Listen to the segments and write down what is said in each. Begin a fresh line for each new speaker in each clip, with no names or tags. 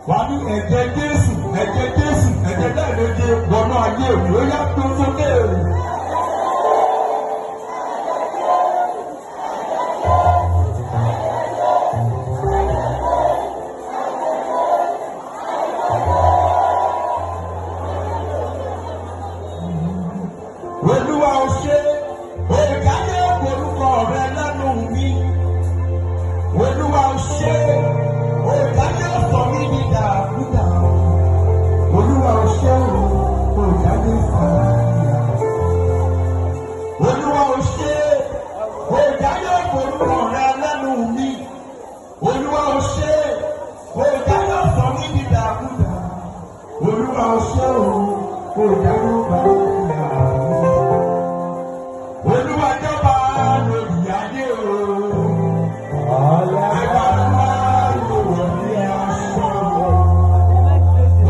wà ní ẹ̀jẹ̀ Jésù ẹ̀jẹ̀ Jésù ẹ̀jẹ̀ lẹ́ẹ̀mejì wọnú ayé mi ó yá tó sókè. Olúwa ò ṣe òkàdé orúkọ rẹ lẹ́nu mi. Olúwa ò ṣe òkàdé sọ mí ní dàrúdà. Olúwa ò ṣe òkàdé sọ mí ní dàrúdà. Olúwa ò ṣe òkàdé orúkọ rẹ lẹ́nu mi. Olúwa ò ṣe òkàdé sọ mí ní dàrúdà. Olúwa ò ṣe òkàdé sọ mí ní dàrúdà. Olúwa jọba lórí ayé o. Agbára ló wọ̀ ní aṣọ.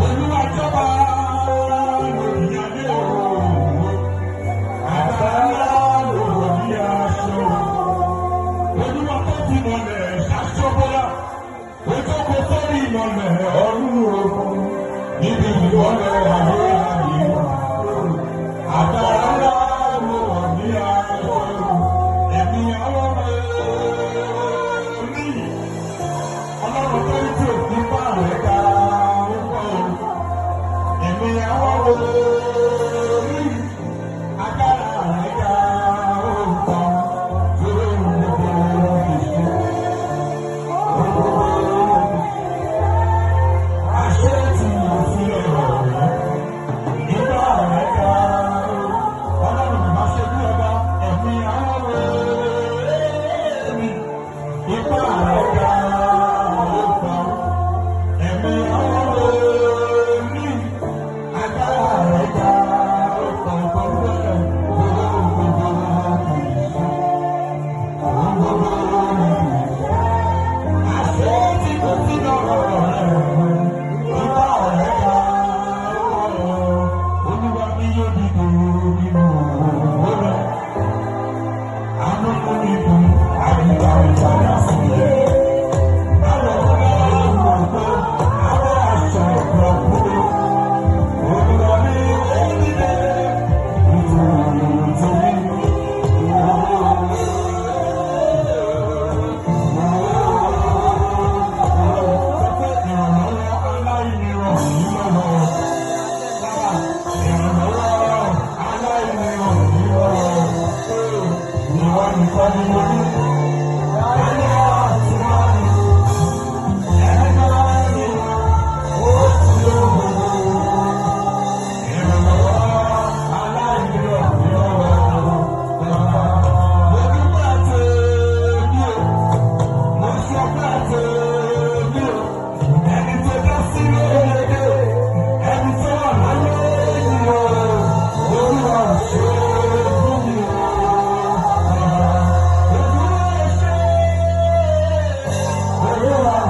Olúwa jọba lórí ayé o. Agbára ló wọ̀ ní aṣọ. Olúwa tó ti mọ̀lẹ̀ ṣàṣọ́bọ́lá. Ojú kò sórí ìmọ̀lẹ̀ ọ̀run o. Níbi ìmọ̀lẹ̀ ayé.